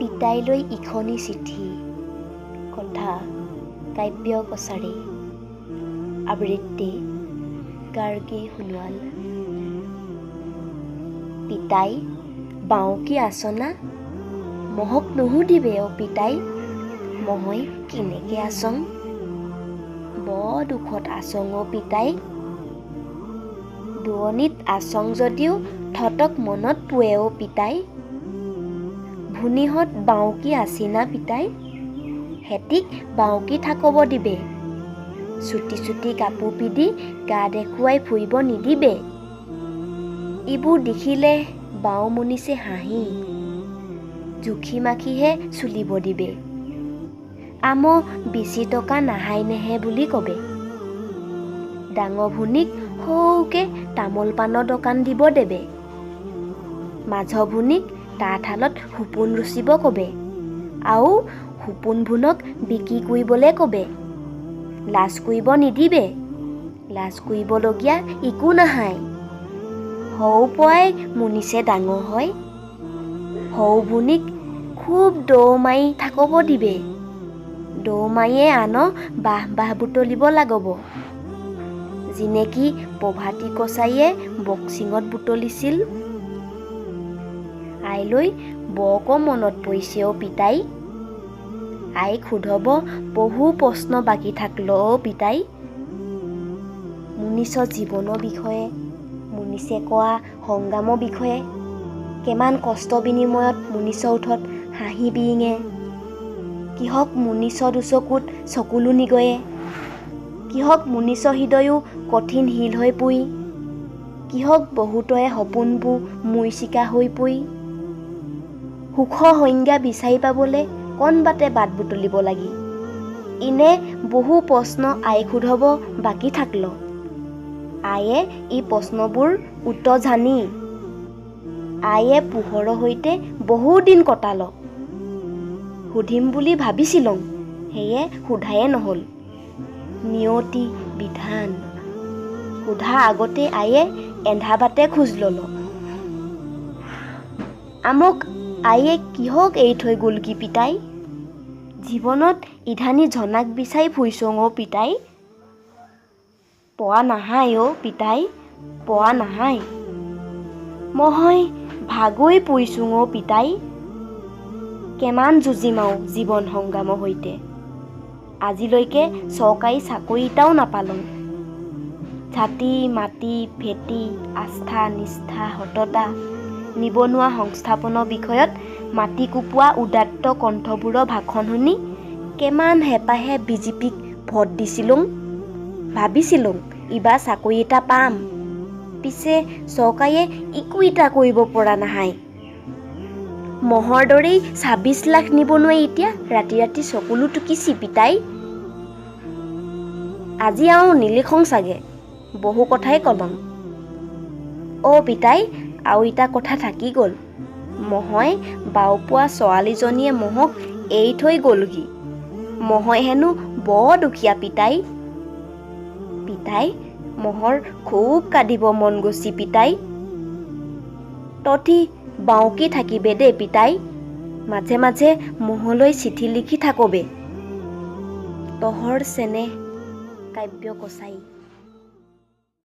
পিতাইলৈ ইখনি চিঠি কথা কাব্য কছাৰী আবৃত্তি গাৰ্গী সোণোৱাল। পিতাই বাউকী আছনা মহক নুসুধিবে অ পিতাই, মহই কেনেকে আছং, বৰ দুখত আছং অ পিতাই। দূৰণিত আছং যদিও থতক মনত পুৱে অ পিতাই। ভুনিহঁত বাউকী আছিনা পিতাই, হেতিক বাউকী থাকব দিবে। চুটি চুটি কাপোৰ পিন্ধি গা দেখুৱাই ফুৰিব নিদিবে। ইবোৰ দেখিলে বাও মুনিছে হাঁহি, জুখি মাখিহে চুলিব দিবে। আম বেছি টকা নাহাই নেহে বুলি কবে। ডাঙৰ ভুনিক সৌকে তামোল পাণৰ দোকান দিব দেবে। মাঝ ভুনিক তাঁতশালত সপোন ৰচিব কবে, আৰু সপোন ভুনক বিক্ৰী কৰিবলৈ কবে। লাজ কৰিব নিদিবে, লাজ কৰিবলগীয়া একো নাহাই। সৌ পৰাই মুনিছে ডাঙৰ হয়, সৌ ভুনিক খুব দৌ মাৰি থাকব দিবে। দৌ মাৰিয়ে আনক বাহ বুটলিব লাগব। যেনেকি প্ৰভাতী কছাৰীয়ে বক্সিঙত বুটলিছিল। আইলৈ বৰক মনত পৰিছে অ পিতাই। আইক সোধব বহু প্ৰশ্ন বাকী থাকল অ পিতাই। মুনিছ জীৱনৰ বিষয়ে, মুনিছে কোৱা সংগ্ৰামৰ বিষয়ে, কিমান কষ্ট বিনিময়ত মুনিছ উঠত হাঁহি বিৰিঙে, কিহক মুনিছ দুচকুত চকুলো নিগয়ে, কিহক মুনিছ হৃদয়ো কঠিন শিল হৈ পৰি, কিহক বহুতৰে সপোনবোৰ মৰিচিকা হৈ পৰি। সুখৰ সংজ্ঞা বিচাৰি পাবলৈ কণ বাটে বাট বুটলিব লাগি। ইনে বহু প্ৰশ্ন আইক সোধব বাকী থাকল। আয়ে এই প্ৰশ্নবোৰ উত্তৰ জানি, আয়ে পোহৰৰ সৈতে বহু দিন কটাল। সুধিম বুলি ভাবিছিলং, সেয়ে সোধায়ে নহ'ল। নিয়তি বিধান সোধা আগতে আয়ে এন্ধা বাটে খোজ ল'ল। আমক আয়ে কিহক এৰি থৈ গ'ল কি পিতাই? জীৱনত ইধানি জনাক বিচাৰি ফুৰিছং অ পিতাই। পোৱা নাহাই অ পিতাই, পোৱা নাহাই। মহই ভাগৰি পৰিছোং অ পিতাই। কিমান যুঁজিম আৰু জীৱন সংগ্ৰামৰ সৈতে, আজিলৈকে চৰকাৰী চাকৰি এটাও নাপালং। জাতি মাটি ভেটি, আস্থা নিষ্ঠা সততা, নিবনুৱা সংস্থাপনৰ বিষয়ত মাটি কুপুৱা উদাত্ত কণ্ঠবোৰৰ ভাষণ শুনি কিমান হেঁপাহে বিজেপিক ভোট দিছিলুং। ভাবিছিলুং ইবাৰ চাকৰি এটা পাম, পিছে চৰকাৰে একো এটা কৰিব পৰা নাহাই। মহৰ দৰেই ২৬ লাখ নিবনুৱাই এতিয়া ৰাতি ৰাতি চকুলো টুকিছি পিতাই। আজি আৰু নিলিখং চাগে, বহু কথাই কলং। অ পিতাই, আৰু এটা কথা থাকি গ'ল। মহই বাও পোৱা ছোৱালীজনীয়ে মহক এৰি থৈ গ'লহি। মহই হেনো বৰ দুখীয়া পিতাই। পিতাই, মহৰ খুব কান্দিব মন গৈছি পিতাই। তথি বাউকী থাকিবে দে পিতাই, মাজে মাজে মহলৈ চিঠি লিখি থাকবে। তহৰ চেনেহ কাব্য কছাৰী।